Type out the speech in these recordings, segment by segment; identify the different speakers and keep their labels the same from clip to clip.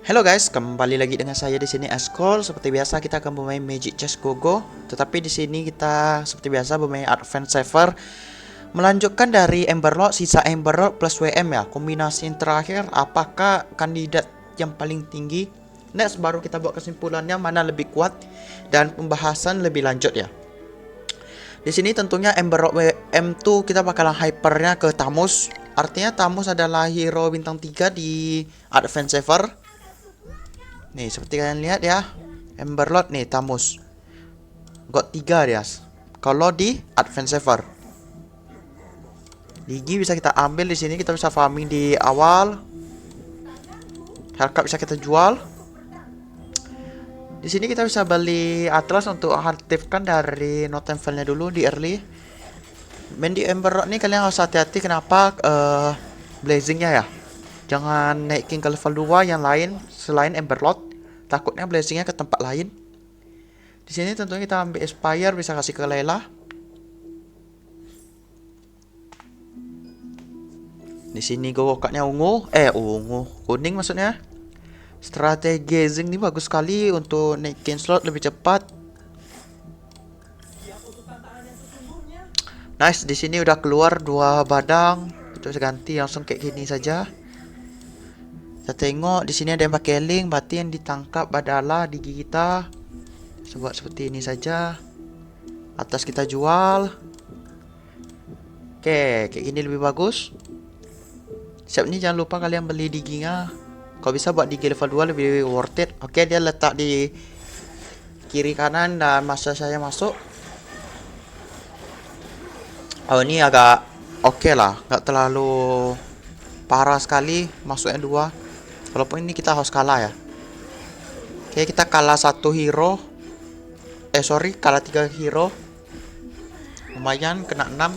Speaker 1: Halo guys, kembali lagi dengan saya di sini Askol. Seperti biasa kita akan bermain Magic Chess Go-Go. Tetapi di sini kita seperti biasa bermain Advance Saver. Melanjutkan dari Emberlord, sisa Emberlord plus WM ya. Kombinasi yang terakhir, apakah kandidat yang paling tinggi? Next baru kita buat kesimpulannya mana lebih kuat dan pembahasan lebih lanjut ya. Di sini tentunya Emberlord WM2 kita bakalan hypernya ke Tamus. Artinya Tamus adalah hero bintang 3 di Advance Saver. Nih, seperti kalian lihat ya. Emberlord nih, Tamus. Got 3 dia. Kalau di Advance Saver. Ligi bisa kita ambil di sini, kita bisa farming di awal. Hellcat bisa kita jual. Di sini kita bisa beli Atlas untuk aktifkan dari Notenfell-nya dulu di early. Main di Emberlord nih kalian harus hati-hati kenapa blazingnya ya. Jangan naikin ke level 2 yang lain selain Emberlord. Takutnya blazingnya ke tempat lain. Di sini tentunya kita ambil Aspire, bisa kasih ke Layla. Di sini gokaknya ungu, kuning maksudnya. Strategi Zing ini bagus sekali untuk naikin slot lebih cepat. Nice, di sini udah keluar 2 badang. Kita bisa ganti langsung kayak gini saja. Kita tengok di sini ada yang pakai link, berarti yang ditangkap adalah Digi kita. Buat seperti ini saja. Atas kita jual. Oke, kayak gini lebih bagus. Siap nih, jangan lupa kalian beli diginya. Kalau bisa buat digi level 2 lebih worth it. Oke, dia letak di kiri kanan dan masa saya masuk. Oh, ini agak oke lah, nggak terlalu parah sekali masuknya 2. Walaupun ini kita harus kalah ya. Oke, kita kalah 1 hero. Kalah 3 hero. Lumayan kena 6.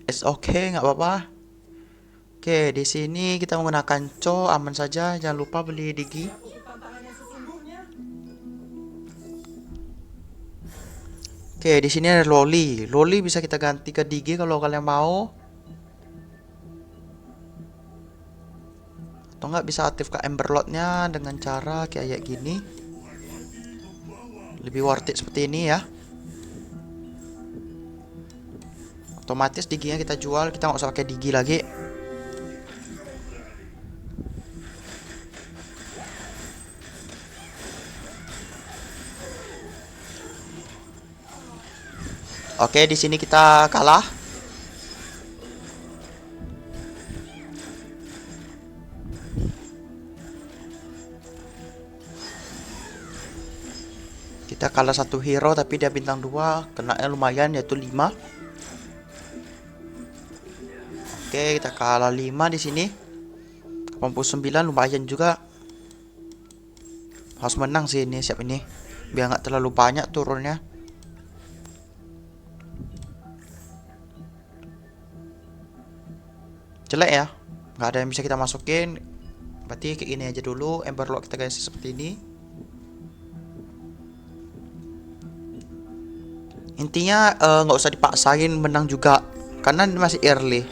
Speaker 1: It's okay, nggak apa-apa. Oke, di sini kita menggunakan aman saja. Jangan lupa beli digi. Oke, di sini ada Loli. Loli bisa kita ganti ke digi kalau kalian mau. Atau nggak bisa aktifkan Emberlord-nya dengan cara kayak gini. Lebih worth it seperti ini ya. Otomatis diginya kita jual, kita nggak usah pakai digi lagi. Oke, di sini kita kalah. Kita kalah 1 hero tapi dia bintang 2, kenanya lumayan yaitu 5. Oke, kita kalah 5 di sini. 89 lumayan juga. Harus menang sih ini, siap ini. Biar nggak terlalu banyak turunnya. Jelek ya, nggak ada yang bisa kita masukin. Berarti kayak gini aja dulu. Emberlord kita guys seperti ini. Intinya nggak usah dipaksain menang juga, karena ini masih early.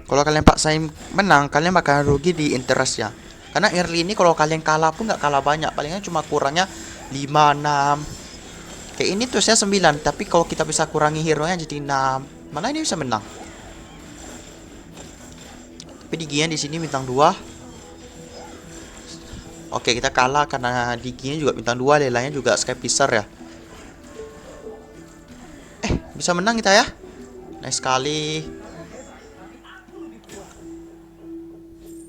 Speaker 1: Kalau kalian paksain menang, kalian bakal rugi di interest ya. Karena early ini kalau kalian kalah pun nggak kalah banyak, palingnya cuma kurangnya 5, 6. Kayak ini terusnya 9, tapi kalau kita bisa kurangi hero nya jadi 6, mana ini bisa menang. Tapi diginya di sini bintang 2. Oke, kita kalah karena diginya juga bintang 2, lelanya juga Sky Pisar ya. Bisa menang kita ya. Nice sekali.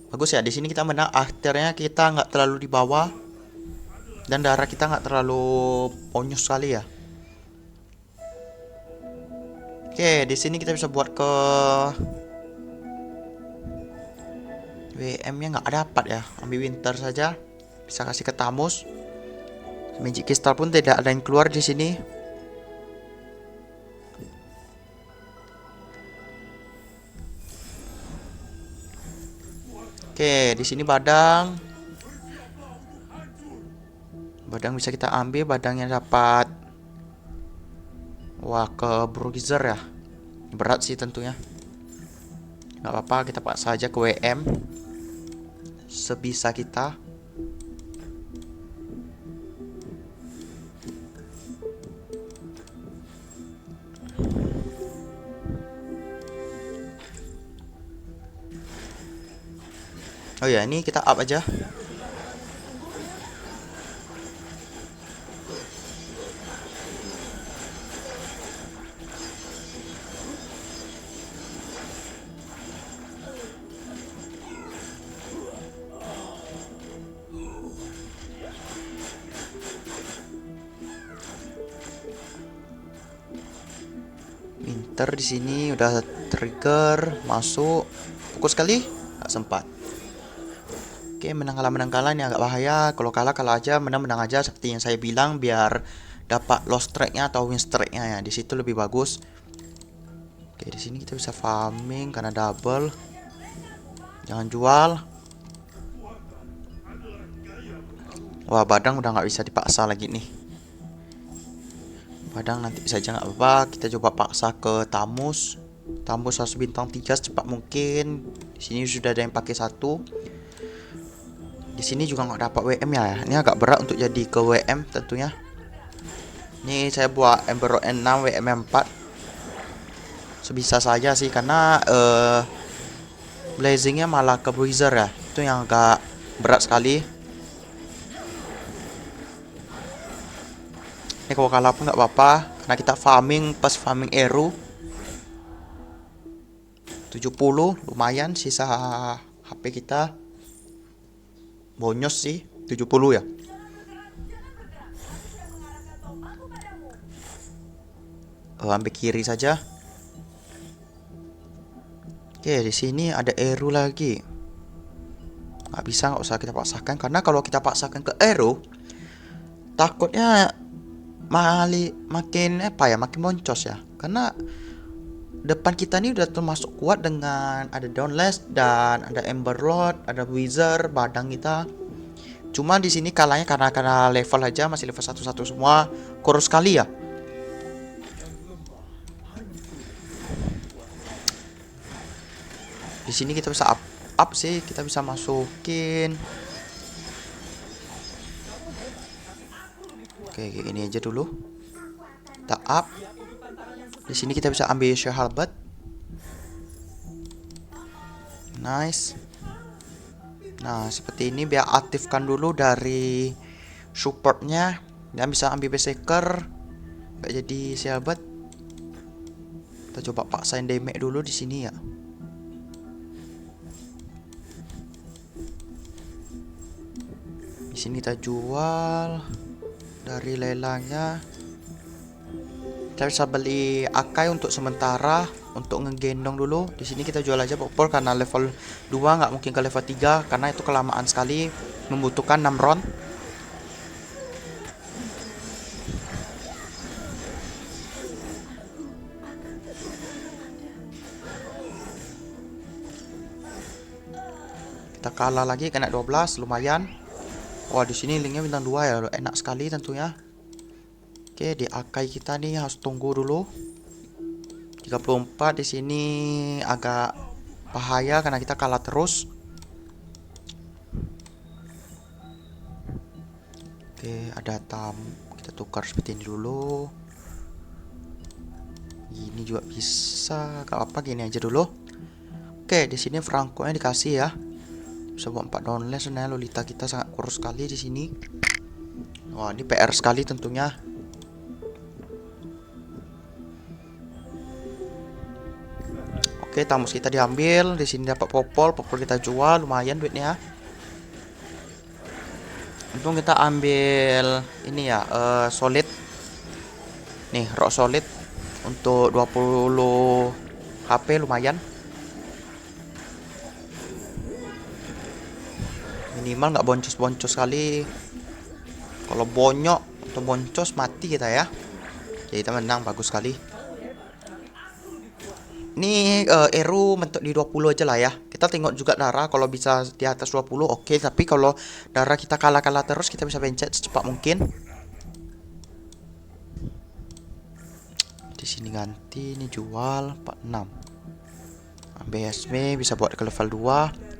Speaker 1: Bagus ya, di sini kita menang. Akhirnya kita nggak terlalu di bawah dan darah kita nggak terlalu onyos sekali ya. Oke, di sini kita bisa buat ke WM-nya nggak dapat ya. Ambil Winter saja. Bisa kasih ke Tamus. Magic Crystal pun tidak ada yang keluar di sini. Oke, di sini badang. Badang bisa kita ambil, badangnya dapat. Wah, ke Bruiser ya. Berat sih tentunya. Nggak apa-apa, kita paksa aja ke WM. sebisa kita. Oh ya, ini kita up aja. Winter di sini udah trigger masuk. Fokus sekali, nggak sempat. Oke, menang kalah ini agak bahaya. Kalau kalah aja, menang aja seperti yang saya bilang, biar dapat lost tracknya atau win streaknya ya. Di situ lebih bagus. Oke, di sini kita bisa farming karena double. Jangan jual. Wah, badang udah nggak bisa dipaksa lagi nih. Badang nanti saja nggak apa-apa. Kita coba paksa ke Tamus. Tamus harus bintang 3 secepat mungkin. Di sini sudah ada yang pakai 1. Di sini juga nggak dapat WM ya. Ini agak berat untuk jadi ke WM tentunya. Ini saya buat Ember 6 WM 4. Sebisa saja sih karena blazingnya malah ke Bruiser ya. Itu yang agak berat sekali. Ini kalau kalah pun nggak apa-apa karena kita farming pas farming Eru 70 lumayan sisa HP kita. Bonyos sih 70 ya. Ambil kiri saja. Oke, di sini ada Eru lagi. Nggak usah kita paksakan karena kalau kita paksakan ke Eru takutnya makin boncos ya. Karena depan kita ini udah termasuk kuat dengan ada Dauntless dan ada Emberlord, ada Wizard, badang kita. Cuma di sini kalahnya karena level aja masih level 1 semua, kurus sekali ya. Di sini kita bisa up sih, kita bisa masukin. Oke, kayak gini aja dulu. Kita up. Di sini kita bisa ambil Shehalbat. Nice. Nah, seperti ini biar aktifkan dulu dari supportnya. Dan bisa ambil Berserker. Gak jadi Shehalbat. Kita coba paksain damage dulu di sini ya. Di sini kita jual dari lelangnya. Kita bisa beli Akai untuk sementara untuk ngegendong dulu. Di sini kita jual aja popol karena level 2 nggak mungkin ke level 3 karena itu kelamaan sekali, membutuhkan 6 round. Kita kalah lagi kena 12 lumayan. Wah, di sini linknya bintang 2 ya, enak sekali tentunya. Oke, di Akai kita nih harus tunggu dulu. 34 di sini agak bahaya karena kita kalah terus. Oke, ada kita tukar seperti ini dulu. Ini juga bisa, gak apa gini aja dulu. Oke, di sini Franco-nya dikasih ya. Bisa buat 4 downless. Nah, Lolita kita sangat kurus sekali di sini. Wah, ini PR sekali tentunya. Oke, Tamus kita diambil. Di sini dapat popol kita jual, lumayan duitnya. Untung kita ambil ini ya, solid. Nih, rock solid untuk 20 HP lumayan. Minimal nggak boncos-boncos kali. Kalau bonyok atau boncos mati kita ya. Jadi kita menang, bagus sekali. Ini Eru mentok di 20 aja lah ya. Kita tengok juga darah kalau bisa di atas 20 oke. Tapi kalau darah kita kalah terus kita bisa pencet secepat mungkin. Di sini ganti, ini jual 46. BSM bisa buat ke level 2.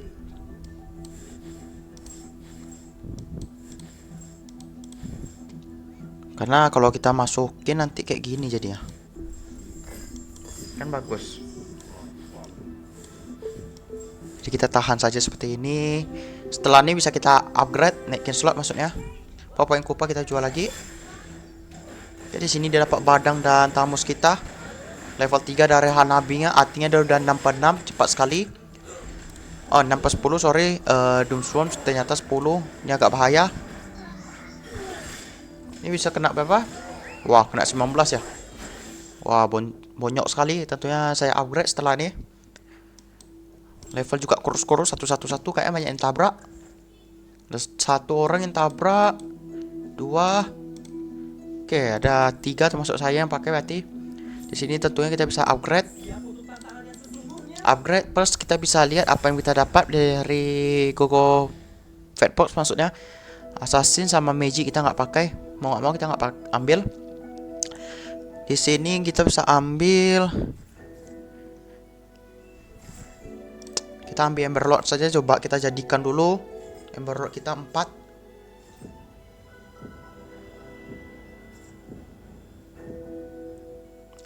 Speaker 1: Karena kalau kita masukin nanti kayak gini jadinya. Kan bagus. Jadi kita tahan saja seperti ini. Setelah ini bisa kita upgrade, naikin slot maksudnya. Poin kupa kita jual lagi. Jadi sini dia dapat badang dan tamus kita. Level 3 dari Hanabinya, artinya dia udah 6 per 6, cepat sekali. Oh, 6 per 10, sorry. Doomswarm ternyata 10. Ini agak bahaya. Ini bisa kena berapa? Wah, kena 19 ya. Wah, bonyok sekali. Tentunya saya upgrade setelah ini. Level juga kurus-kurus, satu kayaknya banyak yang tabrak. Ada 1 orang yang tabrak. 2. Oke, ada 3 termasuk saya yang pakai berarti. Di sini tentunya kita bisa upgrade. Upgrade plus kita bisa lihat apa yang kita dapat dari Gogo Fatbox maksudnya. Assassin sama Magic kita nggak pakai. Mau nggak mau kita nggak ambil. Di sini kita bisa ambil. Kita ambil Emberlord saja, coba kita jadikan dulu. Emberlord kita 4.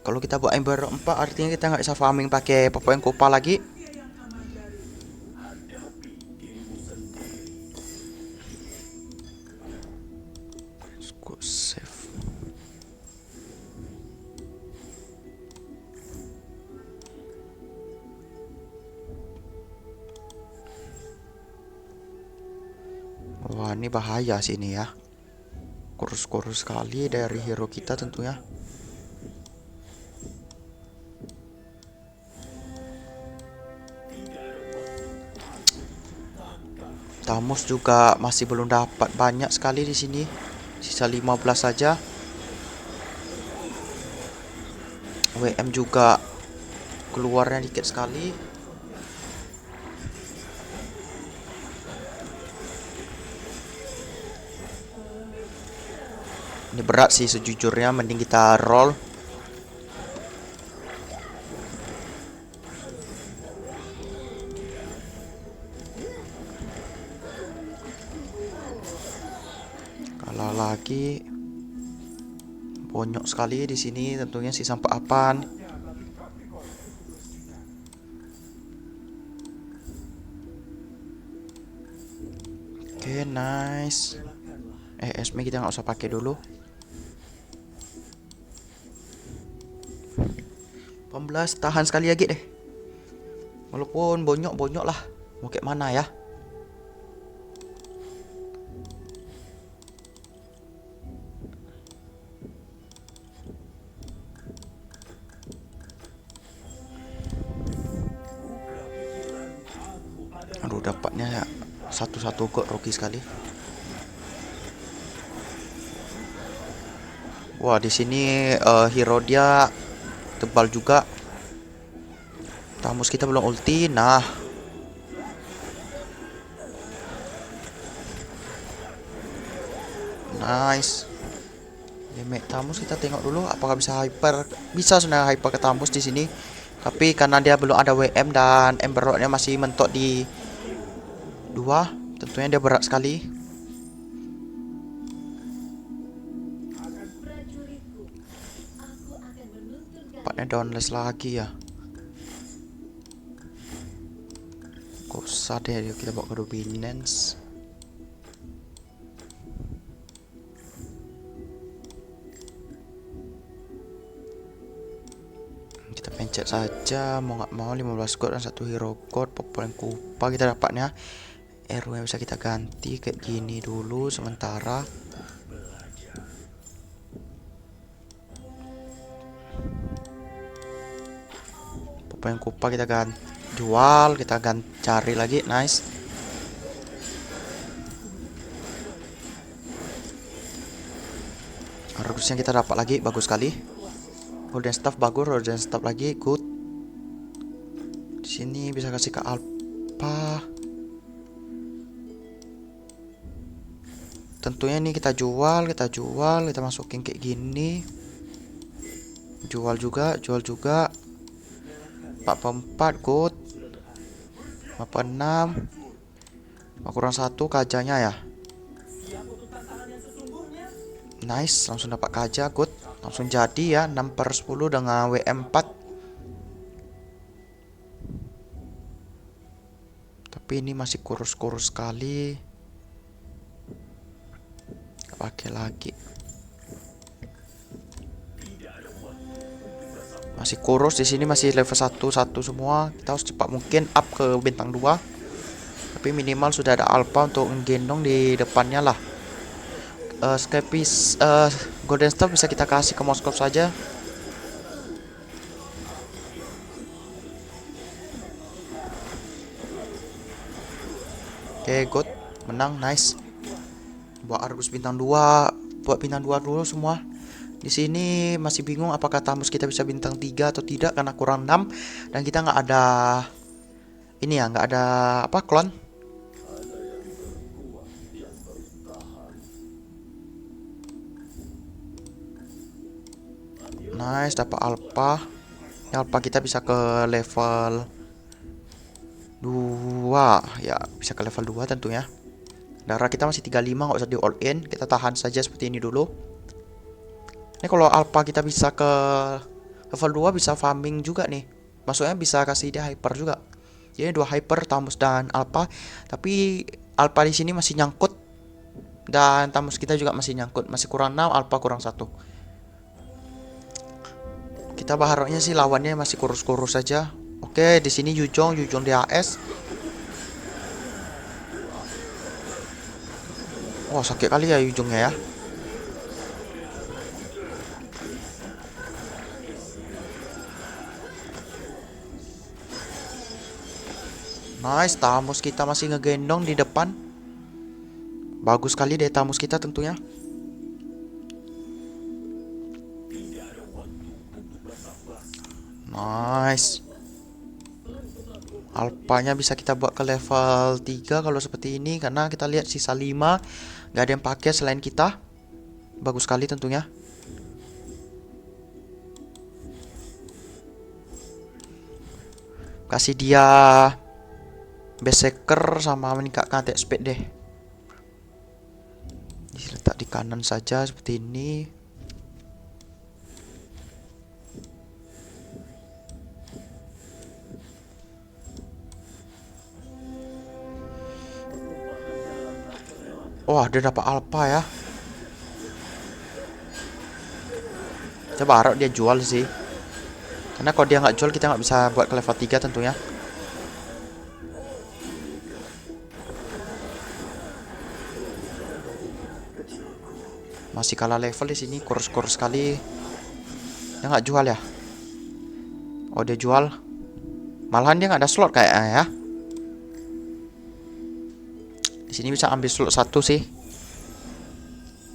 Speaker 1: Kalau kita buat Ember 4 artinya kita nggak bisa farming pakai poin kupa lagi. Save. Wah, ini bahaya sih ini ya. Kurus-kurus sekali dari hero kita tentunya. Tamus juga masih belum dapat banyak sekali di sini. Sisa 15 saja. WM juga keluarnya dikit sekali. Ini berat sih sejujurnya, mending kita roll. Kalah lagi. Bonyok sekali di sini tentunya si sampah apaan. Oke, nice. Esme kita nggak usah pakai dulu. 18, tahan sekali lagi deh. Walaupun bonyok lah. Mau kayak mana ya? Aduh, dapatnya satu-satu kok, rugi sekali. Wah, di sini hero dia tebal juga. Tamus kita belum ulti. Nah, nice. Damage Tamus kita tengok dulu apakah bisa hyper. Bisa sebenarnya hyper ke Tamus di sini. Tapi karena dia belum ada WM dan Emberlordnya masih mentok di 2, tentunya dia berat sekali. Tempatnya downless lagi ya. Gak usah deh kita bawa ke dominance. Kita pencet saja, mau nggak mau 15 gold dan 1 hero gold. Poin kupa kita dapatnya. RW yang bisa kita ganti kayak gini dulu sementara. Poin kupa kita ganti, jual, kita ganti, cari lagi. Nice. Harusnya kita dapat lagi, bagus sekali. Golden staff bagus, golden staff lagi good. Di sini bisa kasih ke Alpha. Tentunya ini kita jual, kita masukin kayak gini. Jual juga. 44 good. 46. Kurang 1 kajanya ya. nice, langsung dapat kaca, good. Langsung jadi ya, 6/10 dengan WM4. Tapi ini masih kurus-kurus sekali. Gak pakai lagi. Masih kurus di sini, masih level 1 semua. Kita harus cepat mungkin up ke bintang 2. Tapi minimal sudah ada alpha untuk menggendong di depannya lah. Scapis Golden Star bisa kita kasih ke Moskov saja. Oke, good. Menang, nice. Buat Argus bintang 2, buat bintang 2 dulu semua. Di sini masih bingung apakah Tamus kita bisa bintang 3 atau tidak karena kurang 6 dan kita nggak ada ini ya, nggak ada apa klon. Nice, dapat alpha. Ya, alpha kita bisa ke level 2. Ya, bisa ke level 2 tentunya. Darah kita masih 35, nggak usah di all in. Kita tahan saja seperti ini dulu. Ini kalau alpha kita bisa ke level 2 bisa farming juga nih. Maksudnya bisa kasih dia hyper juga. Jadi 2 hyper, Tamus dan alpha. Tapi alpha di sini masih nyangkut dan Tamus kita juga masih nyangkut. Masih kurang 6, alpha kurang 1. Kita berharapnya sih lawannya masih kurus-kurus saja. Oke, di sini Yujong di AS. Wah, sakit kali ya Yujongnya ya. Nice, Tamus kita masih ngegendong di depan. Bagus sekali deh Tamus kita tentunya. Nice. Alpanya bisa kita buat ke level 3 kalau seperti ini karena kita lihat sisa 5 gak ada yang pakai selain kita. Bagus sekali tentunya. Kasih dia berserker sama meningkatkan attack speed deh. Diletak di kanan saja seperti ini. Wah, dia dapat alpha ya. Coba harap dia jual sih. Karena kalau dia nggak jual kita nggak bisa buat ke level 3 tentunya. Masih kalah level di sini, kurus-kurus sekali. Dia nggak jual ya? Oh, dia jual. Malahan dia nggak ada slot kayaknya ya. Di sini bisa ambil slot 1 sih.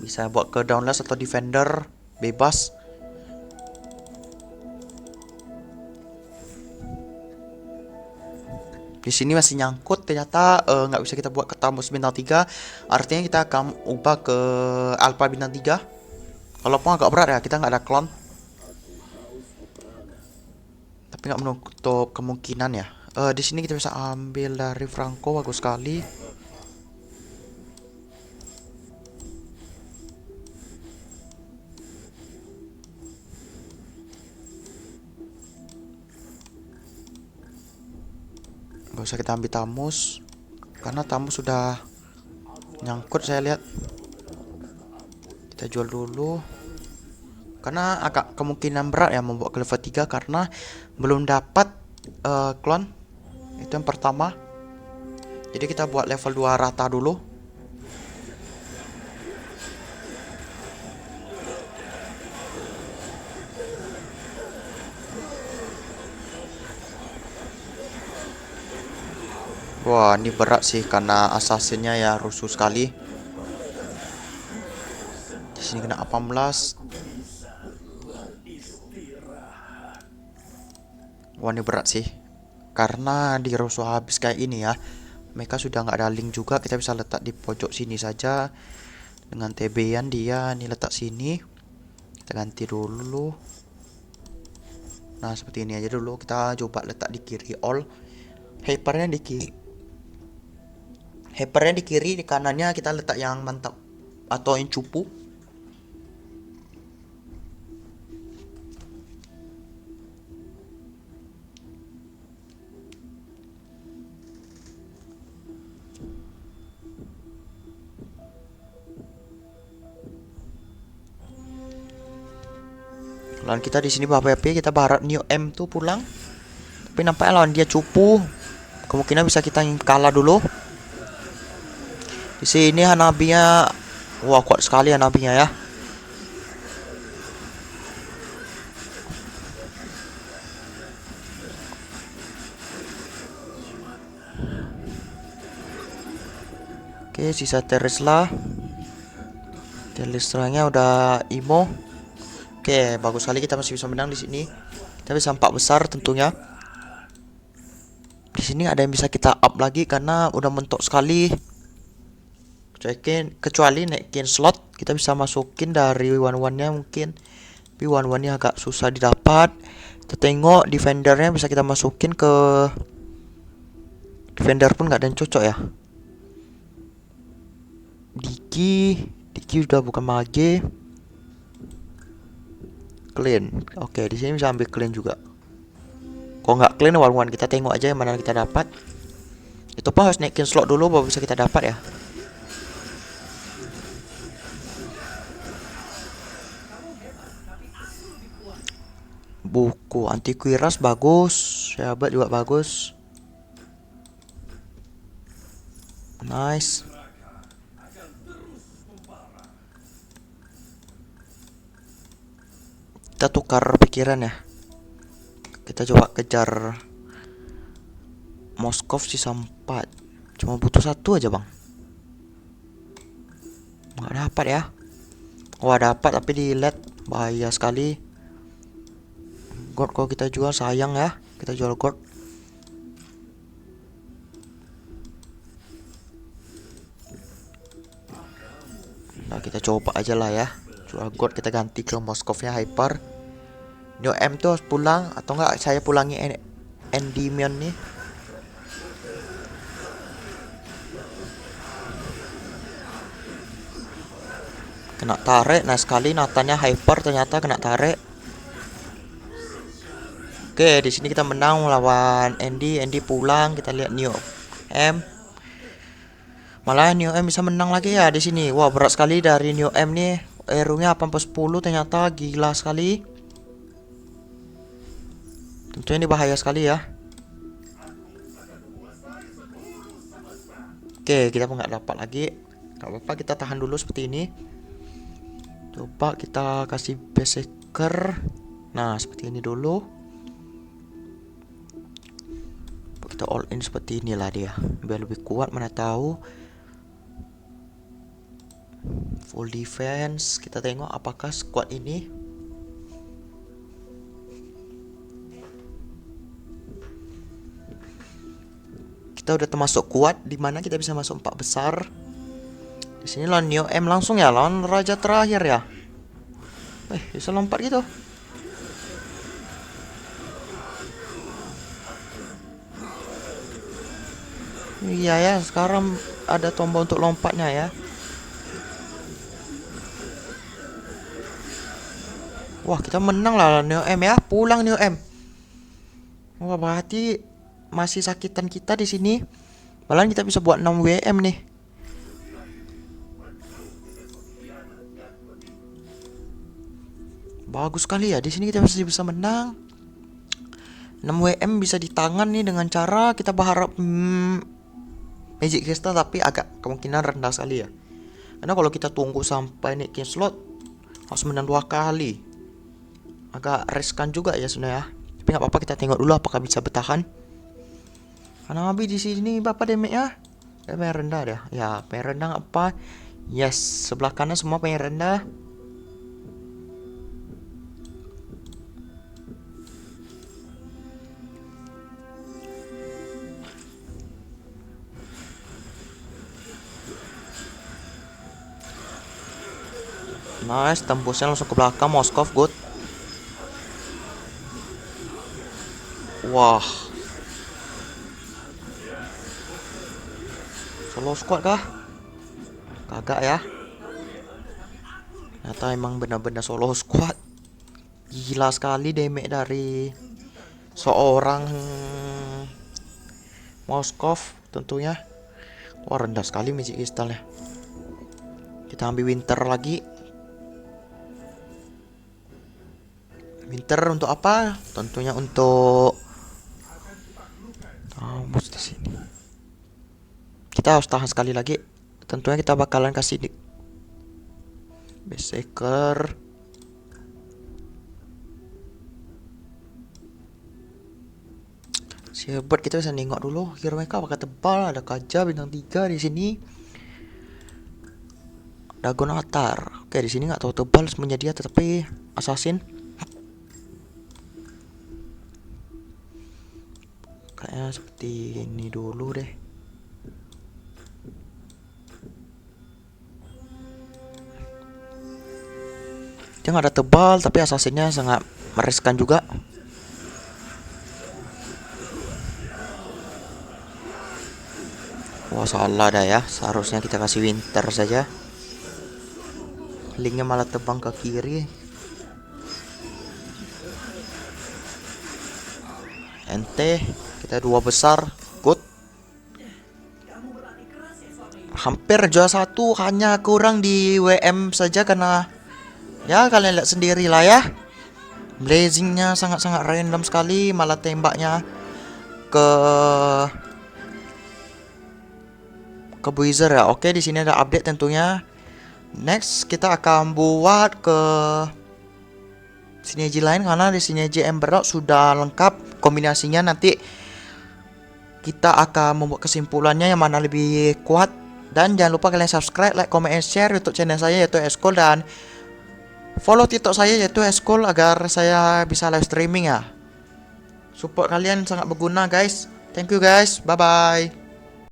Speaker 1: Bisa buat ke downless atau defender bebas. Di sini masih nyangkut ternyata nggak bisa kita buat ke Tamus bintang 3. Artinya kita akan ubah ke alpha bintang 3. Walaupun agak berat ya, kita nggak ada klon. Tapi nggak menutup kemungkinan ya. Di sini kita bisa ambil dari Franco, bagus sekali. Gak usah kita ambil Tamus karena Tamus sudah nyangkut saya lihat. Kita jual dulu karena agak kemungkinan berat ya membuat ke level 3 karena belum dapat klon. Itu yang pertama. Jadi kita buat level 2 rata dulu. Wah, ini berat sih karena assassinnya ya rusuh sekali. Di sini kena 18. Wah, ini berat sih. Karena di rusuh habis kayak ini ya. Mereka sudah nggak ada link juga, kita bisa letak di pojok sini saja. Dengan TB-an dia nih letak sini. Kita ganti dulu. Nah, seperti ini aja dulu. Kita coba letak di kiri all. Hypernya di kiri. Hypernya di kiri, di kanannya kita letak yang mantap atau yang cupu. Lawan kita di sini BP, kita berharap Neo M tuh pulang. Tapi nampaknya lawan dia cupu. Kemungkinan bisa kita kalah dulu. Di sini Hanabinya, wah kuat sekali Hanabinya ya. Oke, sisa Terisla. Terisla-nya udah imo. Oke, bagus sekali kita masih bisa menang di sini. Kita bisa 4 besar tentunya. Di sini ada yang bisa kita up lagi karena udah mentok sekali. Kecuali naikin slot, kita bisa masukin dari one-one-nya mungkin. Tapi one-one-nya agak susah didapat. Kita tengok defendernya bisa kita masukin ke defender pun nggak ada yang cocok ya. Diki udah bukan mage. Clean. Oke, di sini bisa ambil clean juga. Kalau nggak clean one-one, kita tengok aja yang mana kita dapat. Itu pun harus naikin slot dulu baru bisa kita dapat ya. Buku antivirus bagus, sahabat juga bagus. Nice. Kita tukar pikiran ya. Kita coba kejar Moskov sisa 4. Cuma butuh 1 aja bang. Nggak dapat ya. Wah dapat tapi di LED, bahaya sekali. God kalau kita jual sayang ya. Kita jual God. Nah kita coba aja lah ya. Jual God, kita ganti ke Moskovnya Hyper. Neo M tuh harus pulang atau enggak saya pulangi Endymion nih. Kena tarik, nah sekali Natanya Hyper ternyata kena tarik. Oke, di sini kita menang melawan Andy pulang, kita lihat Neo M. Malah Neo M bisa menang lagi ya di sini. Wah, berat sekali dari Neo M nih. Hero-nya 8/10 ternyata gila sekali. Tentunya ini bahaya sekali ya. Oke, kita nggak dapat lagi. Gak apa-apa, kita tahan dulu seperti ini. Coba kita kasih berserker. Nah, seperti ini dulu. Kita all in seperti inilah dia. Biar lebih kuat, mana tahu. Full defense. Kita tengok apakah squad ini kita udah termasuk kuat, dimana kita bisa masuk 4 besar. Di sini lawan Neo M langsung ya, lawan raja terakhir ya. Bisa lompat gitu. Iya ya, sekarang ada tombol untuk lompatnya ya. Wah, kita menang lah Neo M ya. Pulang Neo M. Wah, berarti masih sakitan kita di sini. Malah kita bisa buat 6 WM nih. Bagus sekali ya. Di sini kita masih bisa menang. 6 WM bisa di tangan nih dengan cara kita berharap Magic Crystal, tapi agak kemungkinan rendah sekali ya. Karena kalau kita tunggu sampai naikin slot harus menang 2 kali. Agak riskan juga ya sebenarnya. Tapi nggak apa-apa, kita tengok dulu apakah bisa bertahan. Karena Abi di sini bapak damage ya. Pengen rendah dah. Ya, pengen rendah apa? Yes, sebelah kanan semua pengen rendah. Nice, tembusnya langsung ke belakang Moskov, good. Wah. Solo squad kah? Kagak ya. Ternyata emang benar-benar solo squad. Gila sekali damage dari seorang Moskov tentunya. Wah, rendah sekali Magic Crystalnya. Kita ambil Winter lagi. Winter untuk apa? Tentunya untuk bos di sini. Kita harus tahan sekali lagi. Tentunya kita bakalan kasih di Berserker. Si hebat, kita bisa nengok dulu hero mereka apakah tebal. Ada Kaja bintang 3 di sini. Dagon Atar. Oke, di sini nggak tahu tebal semuanya dia, tetapi assassin. Kayaknya seperti ini dulu deh. Dia nggak ada tebal, tapi assassinnya sangat meriskan juga. Wah, salah dah ya. Seharusnya kita kasih winter saja. Linknya malah terbang ke kiri. Ente, kita 2 besar. Good. Hampir juara 1, hanya kurang di WM saja karena ya kalian lihat sendiri lah ya. Blazingnya sangat-sangat random sekali, malah tembaknya ke Buizer ya. Oke, di sini ada update tentunya. Next kita akan buat ke sinergi lain karena di sinergi Emerald sudah lengkap kombinasinya. Nanti kita akan membuat kesimpulannya yang mana lebih kuat. Dan jangan lupa kalian subscribe, like, comment, and share YouTube channel saya yaitu Eskol, dan follow TikTok saya yaitu Eskol agar saya bisa live streaming ya. Support kalian sangat berguna guys. Thank you guys. Bye bye.